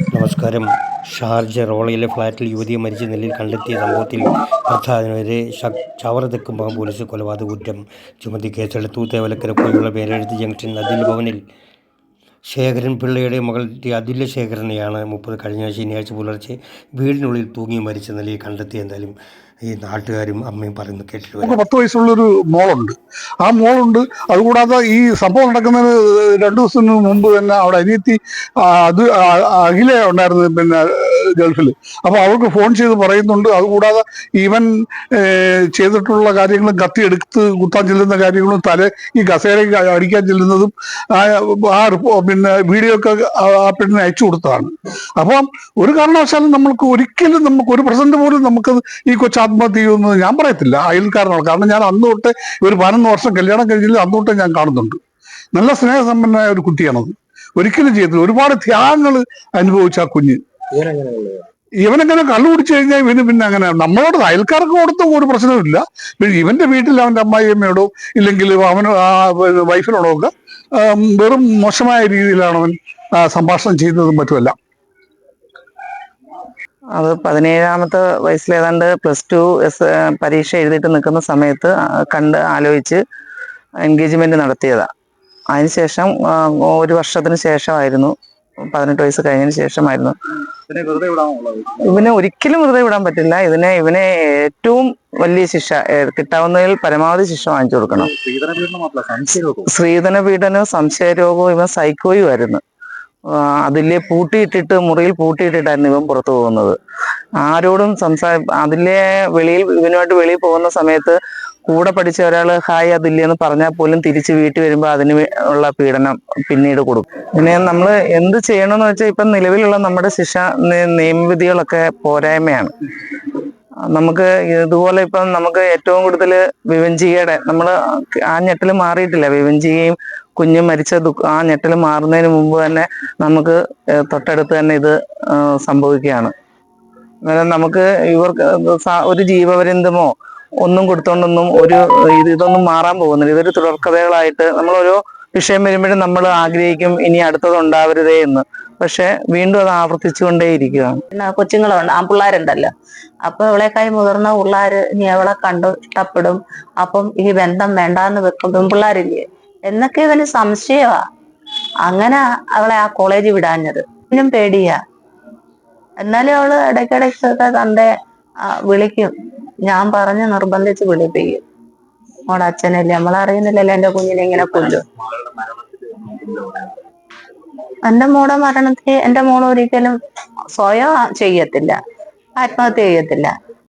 നമസ്കാരം. ഷാർജ റോളയിലെ ഫ്ളാറ്റിൽ യുവതിയെ മരിച്ച നിലയിൽ കണ്ടെത്തിയ സംഭവത്തിൽ ഭർത്താവിനെതിരെ ചവറ പോലീസ് കൊലപാതക കുറ്റം ചുമത്തി കേസെടുത്തു. തേവലക്കര പോലുള്ള പേരെഴുത്ത് ജംഗ്ഷൻ അതിൽ ഭവനിൽ ശേഖരൻ പിള്ളയുടെ മകൾ അതുല്യ ശേഖരനെയാണ് 30 കഴിഞ്ഞ ശനിയാഴ്ച പുലർച്ചെ വീടിനുള്ളിൽ തൂങ്ങി മരിച്ച നിലയിൽ കണ്ടെത്തി. എന്തായാലും ഈ നാട്ടുകാരും അമ്മയും പറയുന്നു കേട്ടിട്ട്. 10 വയസ്സുള്ളൊരു മോളുണ്ട്. അതുകൂടാതെ ഈ സംഭവം നടക്കുന്നതിന് 2 ദിവസത്തിന് മുമ്പ് തന്നെ അവിടെ അനിയത്തി അത് അഖില ഉണ്ടായിരുന്നു ഗൾഫിൽ. അപ്പൊ അവർക്ക് ഫോൺ ചെയ്ത് പറയുന്നുണ്ട്. അതുകൂടാതെ ഇവൻ ചെയ്തിട്ടുള്ള കാര്യങ്ങളും കത്തി എടുത്ത് കുത്താൻ ചെല്ലുന്ന കാര്യങ്ങളും ഈ കസേരയ്ക്ക് അടിക്കാൻ ചെല്ലുന്നതും വീഡിയോ ഒക്കെ ആ പെണ്ണിന് അയച്ചു കൊടുത്തതാണ്. അപ്പം ഒരു കാരണവശാലും നമുക്ക് ഒരു പ്രസന്റ് പോലും നമുക്ക് ഈ ആത്മഹത്യ ചെയ്യുമെന്ന് ഞാൻ പറയത്തില്ല. അയൽക്കാരനാണ്. കാരണം ഞാൻ അന്ന് തൊട്ട് ഒരു 11 വർഷം കല്യാണം കഴിഞ്ഞില്ല, അന്ന് തൊട്ടേ ഞാൻ കാണുന്നുണ്ട്. നല്ല സ്നേഹസമ്പന്നമായ ഒരു കുട്ടിയാണത്. ഒരിക്കലും ചെയ്തില്ല. ഒരുപാട് ത്യാഗങ്ങൾ അനുഭവിച്ച ആ കുഞ്ഞ്. ഇവനെങ്ങനെ കള്ളു കുടിച്ചു കഴിഞ്ഞാൽ പിന്നെ അങ്ങനെ നമ്മളോട് അയൽക്കാർക്ക് കൊടുത്ത ഒരു പ്രശ്നവുമില്ല. ഇവന്റെ വീട്ടിൽ അവന്റെ അമ്മായിയമ്മയോടോ ഇല്ലെങ്കിൽ വൈഫിനോടോ ഒക്കെ വെറും മോശമായ രീതിയിലാണ് അവൻ സംഭാഷണം ചെയ്തതും മറ്റുമല്ല. അത് 17ാമത്തെ വയസ്സിൽ ഏതാണ്ട് +2 പരീക്ഷ എഴുതിയിട്ട് നിൽക്കുന്ന സമയത്ത് ആലോചിച്ച് എൻഗേജ്മെന്റ് നടത്തിയതാ. അതിനുശേഷം 1 വർഷത്തിന് ശേഷമായിരുന്നു, 18 വയസ്സ് കഴിഞ്ഞതിന് ശേഷമായിരുന്നു. ഇവനെ ഒരിക്കലും വെറുതെ വിടാൻ പറ്റില്ല. ഇവനെ ഏറ്റവും വലിയ ശിക്ഷ കിട്ടാവുന്നതിൽ പരമാവധി ശിക്ഷ വാങ്ങിച്ചു കൊടുക്കണം. സ്ത്രീധന പീഡനവും സംശയരോഗവും ഇവൻ സൈക്കോയും ആയിരുന്നു. മുറിയിൽ പൂട്ടിയിട്ടിട്ടായിരുന്നു ഇവൻ പുറത്തു പോകുന്നത്. ആരോടും ഇവനുമായിട്ട് വെളിയിൽ പോകുന്ന സമയത്ത് കൂടെ പഠിച്ച ഒരാള് ഹായ് അതില്ലെന്ന് പറഞ്ഞാൽ പോലും തിരിച്ച് വീട്ടിൽ വരുമ്പോൾ അതിന് ഉള്ള പീഡനം പിന്നീട് കൊടുക്കും. പിന്നെ നമ്മൾ എന്ത് ചെയ്യണമെന്ന് വെച്ചാൽ ഇപ്പം നിലവിലുള്ള നമ്മുടെ നിയമവിധികളൊക്കെ പോരായ്മയാണ്. നമുക്ക് ഇതുപോലെ ഇപ്പം നമുക്ക് ഏറ്റവും കൂടുതൽ വിവഞ്ചികയുടെ ആ ഞെട്ടൽ മാറിയിട്ടില്ല. വിവഞ്ചികയും കുഞ്ഞ് മരിച്ച ആ ഞെട്ടൽ മാറുന്നതിന് മുമ്പ് തന്നെ നമുക്ക് തൊട്ടടുത്ത് തന്നെ ഇത് സംഭവിക്കുകയാണ്. അന്നേരം നമുക്ക് ഇവർക്ക് ഒരു ജീവപര്യന്തമോ ഒന്നും കൊടുത്തോണ്ടൊന്നും ഇതൊന്നും മാറാൻ പോകുന്നില്ല. ഇതൊരു തുടർക്കഥകളായിട്ട് നമ്മളോരോ വിഷയം വരുമ്പോഴും നമ്മൾ ആഗ്രഹിക്കും ഇനി അടുത്തത് ഉണ്ടാവരുതേ എന്ന്. പക്ഷെ വീണ്ടും അത് ആവർത്തിച്ചുകൊണ്ടേയിരിക്കുകയാണ്. കൊച്ചുങ്ങളുണ്ട്, ആൺപിള്ളേരുണ്ടല്ലോ. അപ്പൊ ഇവളെക്കായി മുതിർന്ന പിള്ളേര് ഇനി അവളെ കണ്ടു ഇഷ്ടപ്പെടും, അപ്പം ഇനി ബന്ധം വേണ്ടാന്ന് വെക്കും പെൺപിള്ളേരില്ലേ എന്നൊക്കെ ഇവന് സംശയമാ. അങ്ങനെ അവളെ ആ കോളേജിൽ വിടാഞ്ഞത് ഇവനും പേടിയാ. എന്നാലും അവള് ഇടയ്ക്കിടയ്ക്കൊക്കെ തന്റെ വിളിക്കും. ഞാൻ പറഞ്ഞ് നിർബന്ധിച്ച് വിളിപ്പിക്കും. മോടെ അച്ഛനല്ലേ, നമ്മളറിയുന്നില്ലല്ലോ എന്റെ കുഞ്ഞിനെ ഇങ്ങനെ കൊല്ലും. എന്റെ മോടെ മരണത്തിൽ എന്റെ മോൾ ഒരിക്കലും സ്വയം ചെയ്യത്തില്ല, ആത്മഹത്യ ചെയ്യത്തില്ല.